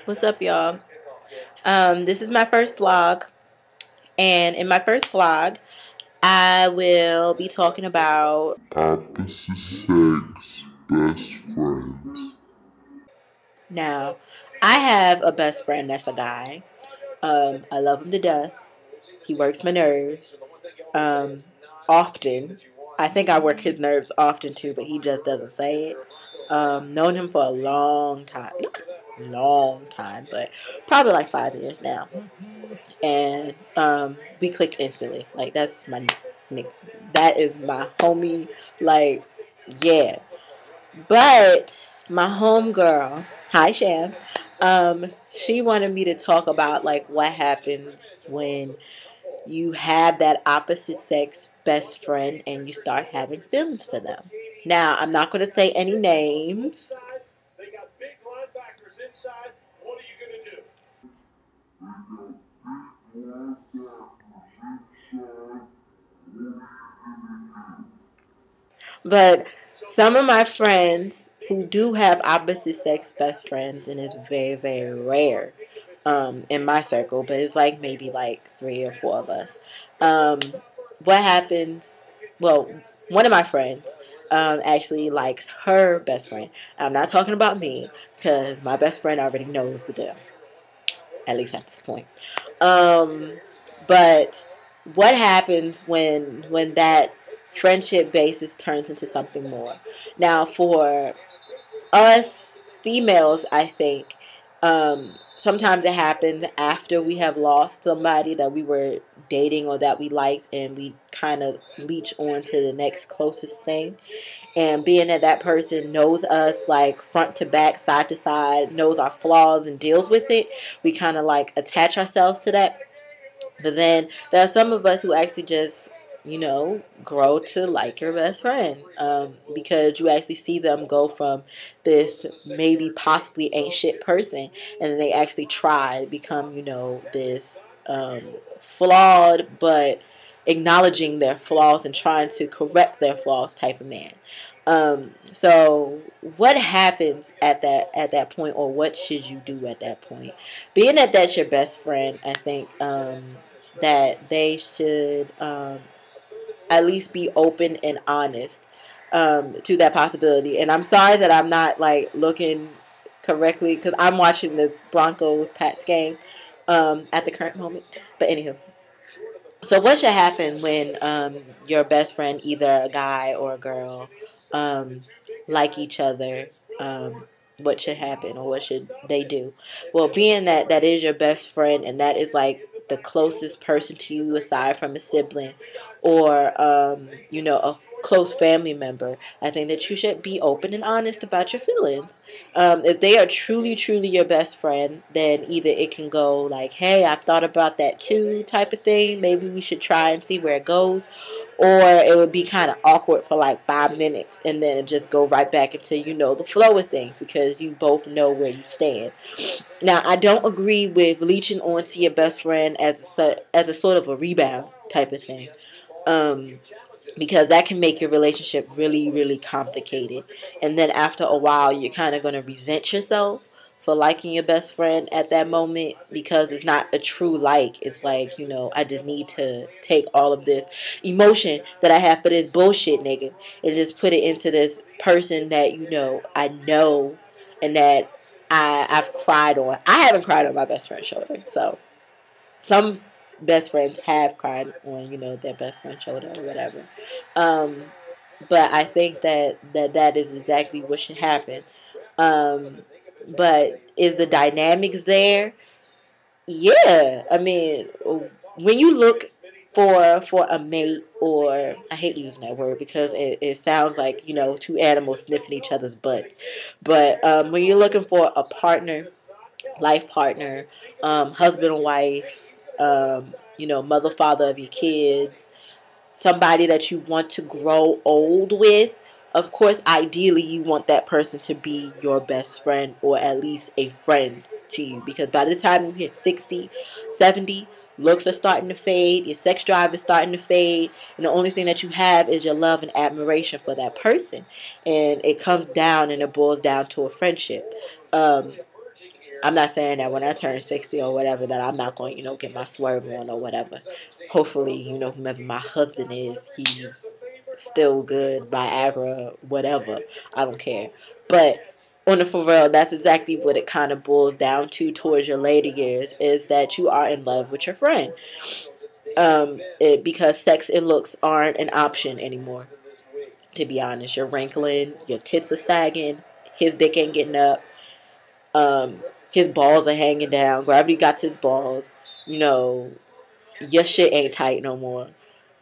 What's up, y'all? This is my first vlog, and in my first vlog, I will be talking about opposite sex best friends. now. I have a best friend that's a guy. I love him to death. He works my nerves. Um, Often. I think I work his nerves often too, but he just doesn't say it. Known him for a long time. Not long time, but probably like 5 years now. And we clicked instantly. Like that's my nick. That is my homie. Like, yeah. But my homegirl, hi Sham, she wanted me to talk about like what happens when you have that opposite sex best friend and you start having feelings for them. Now, I'm not going to say any names. But some of my friends who do have opposite sex best friends, and it's very, very rare in my circle, but it's like maybe like 3 or 4 of us. Um, what happens? Well, one of my friends actually likes her best friend. I'm not talking about me because my best friend already knows the deal, at least at this point. Um, but what happens when that friendship basis turns into something more? Now, for us females, I think sometimes it happens after we have lost somebody that we were dating or that we liked, and we kind of leech on to the next closest thing. And being that that person knows us like front to back, side to side, knows our flaws and deals with it, we kind of like attach ourselves to that. But then there are some of us who actually just, grow to like your best friend, because you actually see them go from this maybe possibly ain't shit person, and then they actually try to become, this flawed but acknowledging their flaws and trying to correct their flaws type of man. So what happens at that point, or what should you do at that point? Being that that's your best friend, I think that they should at least be open and honest to that possibility. And I'm sorry that I'm not like looking correctly because I'm watching this Broncos Pats game at the current moment. But anywho, so what should happen when your best friend, either a guy or a girl, um, like each other? What should happen, or what should they do? Well, being that that is your best friend and that is like the closest person to you aside from a sibling or a close family member, I think that you should be open and honest about your feelings. If they are truly, truly your best friend, then either it can go like, hey, I've thought about that too, type of thing. Maybe we should try and see where it goes. Or it would be kind of awkward for like 5 minutes and then it just go right back into, the flow of things because you both know where you stand. Now, I don't agree with leeching onto your best friend as a sort of a rebound type of thing. Um, because that can make your relationship really, really complicated. And then after a while, you're kind of going to resent yourself for liking your best friend at that moment because it's not a true like. It's like, I just need to take all of this emotion that I have for this bullshit nigga and just put it into this person that, I know and that I've cried on. I haven't cried on my best friend's shoulder. So some best friends have cried on their best friend's shoulder or whatever, um, but I think that is exactly what should happen. um, but is the dynamics there? Yeah, I mean, when you look for a mate, or I hate using that word because it sounds like two animals sniffing each other's butts, but when you're looking for a partner, life partner, husband and wife, mother, father of your kids, somebody that you want to grow old with. Of course, ideally, you want that person to be your best friend or at least a friend to you because by the time you hit 60, 70, looks are starting to fade, your sex drive is starting to fade, and the only thing that you have is your love and admiration for that person. And it comes down and it boils down to a friendship. Um, I'm not saying that when I turn 60 or whatever that I'm not going, get my swerve on or whatever. Hopefully, whomever my husband is, he's still good, Viagra, whatever. I don't care. But on the for real, that's exactly what it kind of boils down to towards your later years, is that you are in love with your friend. Because sex and looks aren't an option anymore. To be honest, you're wrinkling, your tits are sagging, his dick ain't getting up, his balls are hanging down, gravity got his balls, your shit ain't tight no more.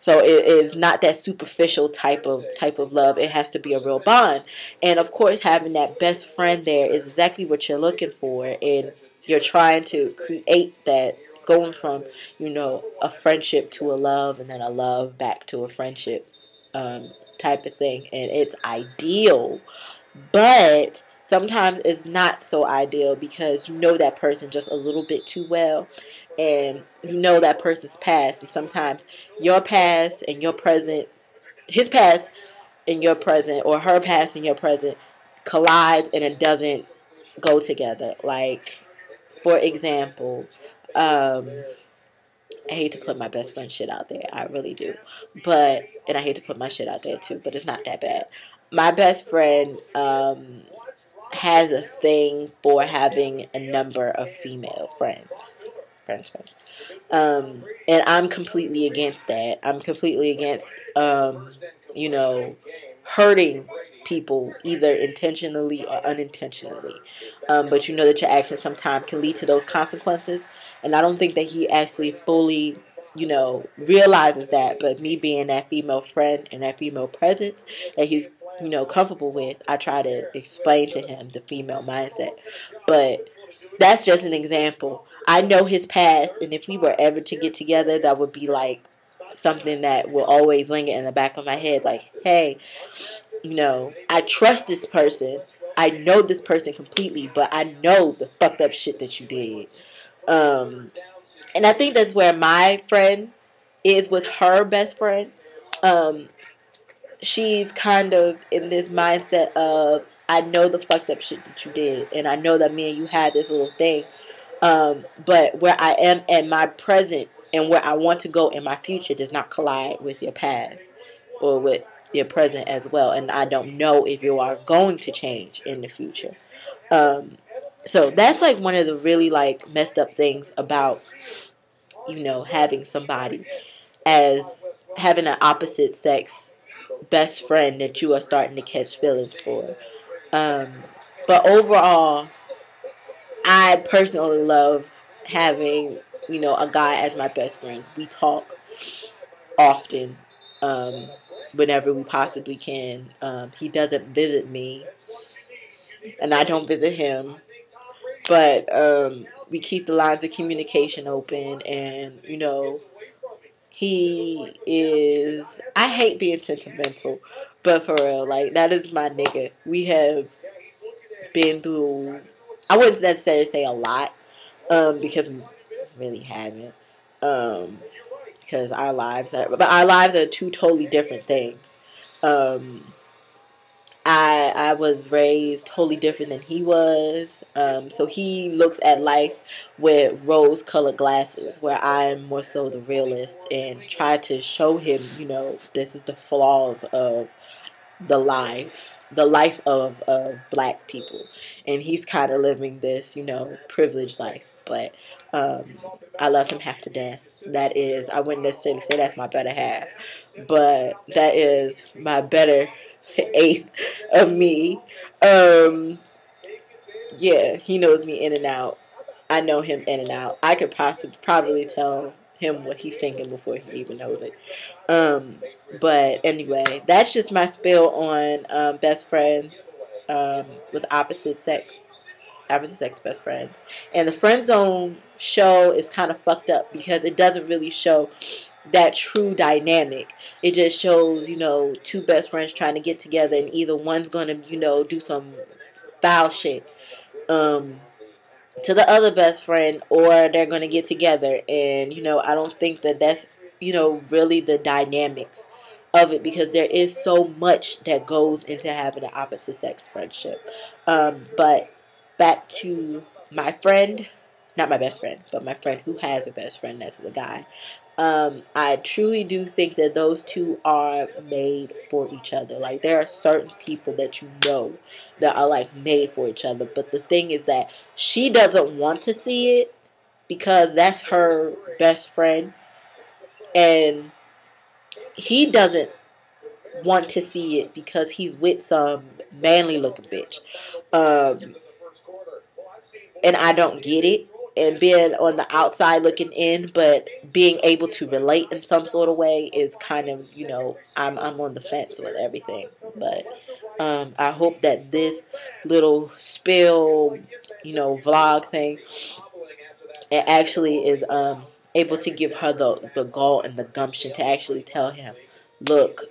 So it is not that superficial type of love. It has to be a real bond. And of course, having that best friend there is exactly what you're looking for. And you're trying to create that, going from, a friendship to a love, and then a love back to a friendship, type of thing. And it's ideal. But sometimes it's not so ideal because you know that person just a little bit too well, and you know that person's past. And sometimes your past and your present, his past and your present, or her past and your present collides, and it doesn't go together. Like, for example, I hate to put my best friend shit out there. I really do. And I hate to put my shit out there too, but it's not that bad. My best friend has a thing for having a number of female friends. Friends. And I'm completely against that. I'm completely against, hurting people either intentionally or unintentionally. But you know that your actions sometimes can lead to those consequences. And I don't think that he actually fully, realizes that. But me being that female friend and that female presence that he's, comfortable with, I try to explain to him the female mindset. But that's just an example. I know his past, and if we were ever to get together, that would be like something that will always linger in the back of my head. Like, hey, I trust this person. I know this person completely, but I know the fucked up shit that you did. And I think that's where my friend is with her best friend. She's kind of in this mindset of, I know the fucked up shit that you did, and I know that me and you had this little thing. But where I am in my present and where I want to go in my future does not collide with your past or with your present as well. And I don't know if you are going to change in the future. So that's like one of the really like messed up things about, having somebody as having an opposite sex best friend that you are starting to catch feelings for. But overall, I personally love having, a guy as my best friend. We talk often, whenever we possibly can. He doesn't visit me, and I don't visit him. But we keep the lines of communication open, and, he is... I hate being sentimental, but for real, like, that is my nigga. We have been through... I wouldn't necessarily say a lot, because we really haven't. Because our lives are two totally different things. I was raised totally different than he was. So he looks at life with rose-colored glasses, where I'm more so the realist and try to show him, this is the flaws of the life of black people. And he's kind of living this, privileged life. But I love him half to death. That is, I wouldn't necessarily say that's my better half, but that is my better eighth of me. Yeah, he knows me in and out. I know him in and out. I could probably tell him what he's thinking before he even knows it. But anyway, that's just my spill on best friends with opposite sex best friends. And the friend zone show is kind of fucked up because it doesn't really show that true dynamic. It just shows, two best friends trying to get together, and either one's gonna, do some foul shit to the other best friend, or they're gonna get together. And I don't think that that's really the dynamics of it, because there is so much that goes into having an opposite sex friendship. But back to my friend, not my best friend, but my friend who has a best friend that's a guy. I truly do think that those two are made for each other. Like, there are certain people that you know that are like made for each other. But the thing is that she doesn't want to see it because that's her best friend, and he doesn't want to see it because he's with some manly looking bitch. Um, and I don't get it. And being on the outside looking in, but being able to relate in some sort of way is kind of, I'm on the fence with everything. But I hope that this little spill, vlog thing, it actually is able to give her the gall and the gumption to actually tell him, look,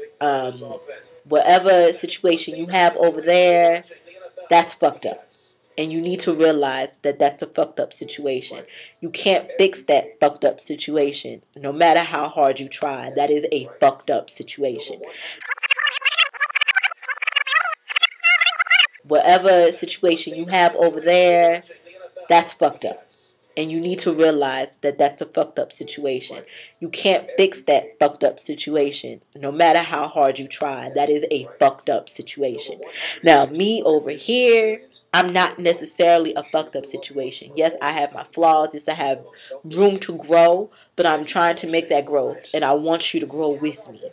whatever situation you have over there, that's fucked up. And you need to realize that that's a fucked up situation. You can't fix that fucked up situation, no matter how hard you try. That is a fucked up situation. Whatever situation you have over there, that's fucked up. And you need to realize that that's a fucked up situation. You can't fix that fucked up situation, no matter how hard you try. That is a fucked up situation. Now, me over here, I'm not necessarily a fucked up situation. Yes, I have my flaws. Yes, I have room to grow, but I'm trying to make that growth, and I want you to grow with me.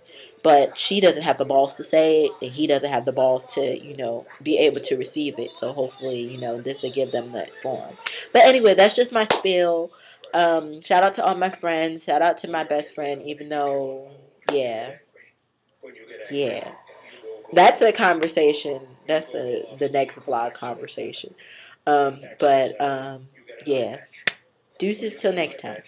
But she doesn't have the balls to say it, and he doesn't have the balls to, be able to receive it. So hopefully, this will give them that form. But anyway, that's just my spill. Shout out to all my friends. Shout out to my best friend, even though, yeah. That's a conversation. That's the next vlog conversation. But yeah. Deuces till next time.